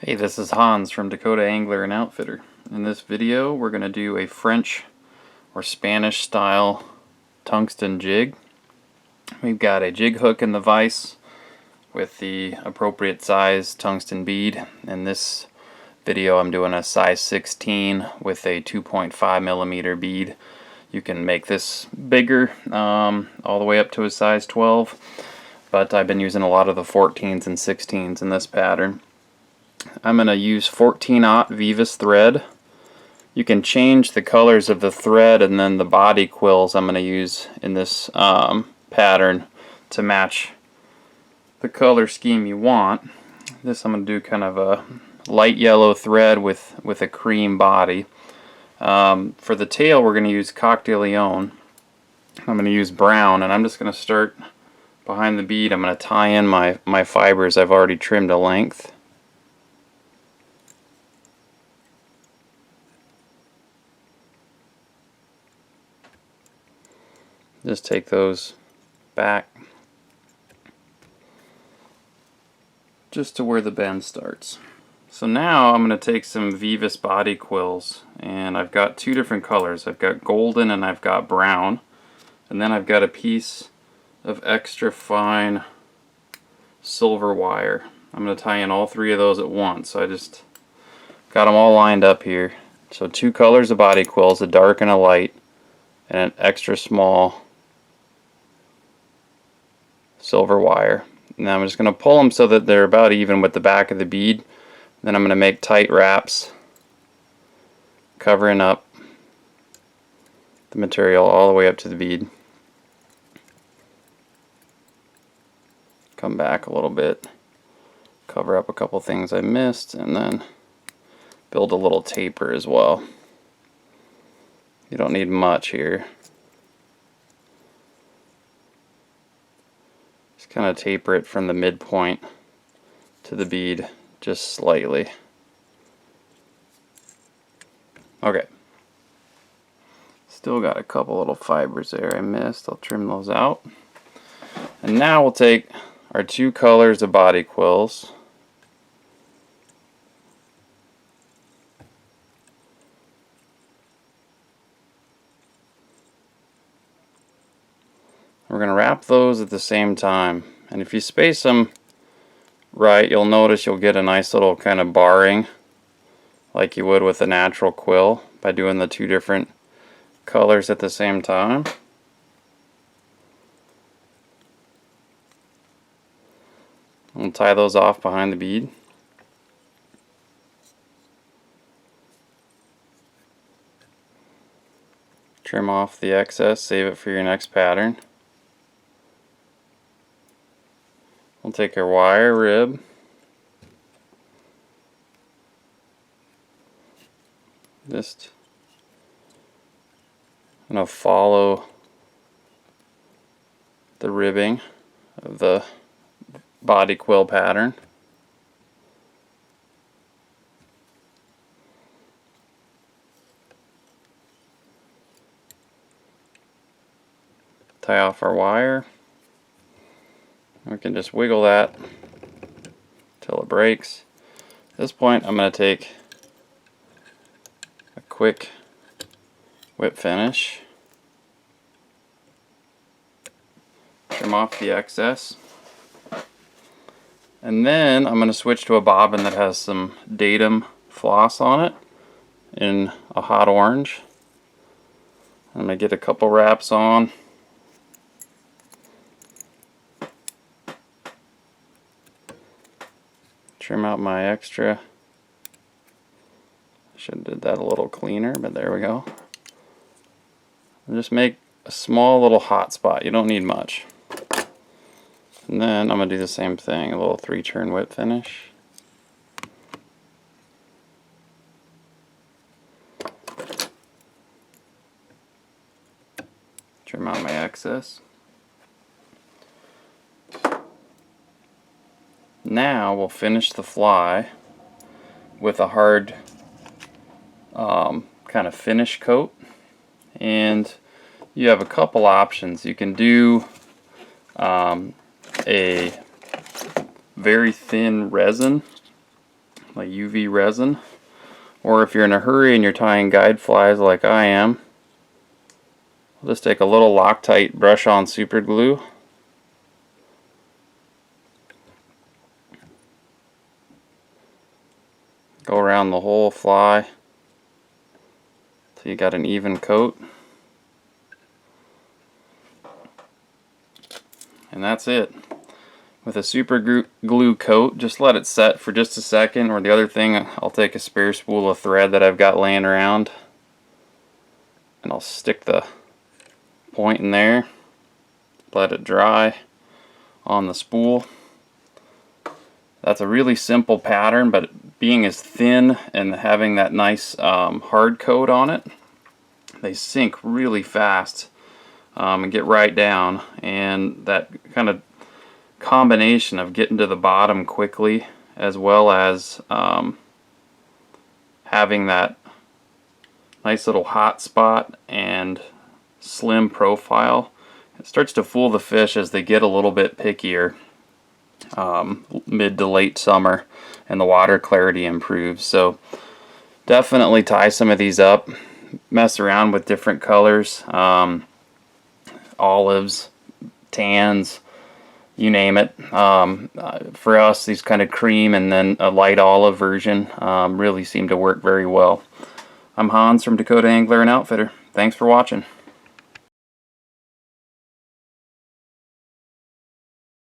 Hey, this is Hans from Dakota Angler and Outfitter. In this video we're going to do a French or Spanish style tungsten jig. We've got a jig hook in the vise with the appropriate size tungsten bead. In this video I'm doing a size 16 with a 2.5 millimeter bead. You can make this bigger, all the way up to a size 12, but I've been using a lot of the 14s and 16s in this pattern. I'm going to use 14-aught veevus thread. You can change the colors of the thread and then the body quills I'm going to use in this pattern to match the color scheme you want. This I'm going to do kind of a light yellow thread with a cream body. For the tail we're going to use Coq de Leon. I'm going to use brown, and I'm just going to start behind the bead. I'm going to tie in my fibers I've already trimmed a length. Just take those back just to where the bend starts. So now I'm going to take some veevus body quills, and I've got two different colors. I've got golden and I've got brown, and then I've got a piece of extra fine silver wire. I'm going to tie in all three of those at once. So I just got them all lined up here. So two colors of body quills, a dark and a light, and an extra small silver wire. Now I'm just going to pull them so that they're about even with the back of the bead. Then I'm going to make tight wraps, covering up the material all the way up to the bead. Come back a little bit, cover up a couple things I missed, and then build a little taper as well. You don't need much here. Just kind of taper it from the midpoint to the bead just slightly. Okay. Still got a couple little fibers there I missed. I'll trim those out. And now we'll take our two colors of body quills. We're going to wrap those at the same time. And if you space them right, you'll notice you'll get a nice little kind of barring like you would with a natural quill by doing the two different colors at the same time. We'll tie those off behind the bead. Trim off the excess, save it for your next pattern. We'll take our wire rib, just going to follow the ribbing of the body quill pattern. Tie off our wire. We can just wiggle that till it breaks. At this point I'm going to take a quick whip finish, trim off the excess, and then I'm going to switch to a bobbin that has some datum floss on it in a hot orange. I'm going to get a couple wraps on. Trim out my extra. Should have did that a little cleaner, but there we go. And just make a small little hot spot. You don't need much. And then I'm going to do the same thing, a little 3-turn whip finish. Trim out my excess. Now we'll finish the fly with a hard kind of finish coat, and you have a couple options. You can do a very thin resin like UV resin, or if you're in a hurry and you're tying guide flies like I am, we'll just take a little Loctite brush on super glue. Go around the whole fly till you got an even coat. And that's it. With a super glue coat, just let it set for just a second, or the other thing, I'll take a spare spool of thread that I've got laying around and I'll stick the point in there, let it dry on the spool. That's a really simple pattern, but being as thin and having that nice hard coat on it, they sink really fast and get right down, and that kind of combination of getting to the bottom quickly as well as having that nice little hot spot and slim profile, it starts to fool the fish as they get a little bit pickier mid to late summer and the water clarity improves. So definitely tie some of these up, mess around with different colors, olives, tans, you name it. For us, these kind of cream and then a light olive version really seem to work very well. I'm Hans from Dakota Angler and Outfitter. Thanks for watching.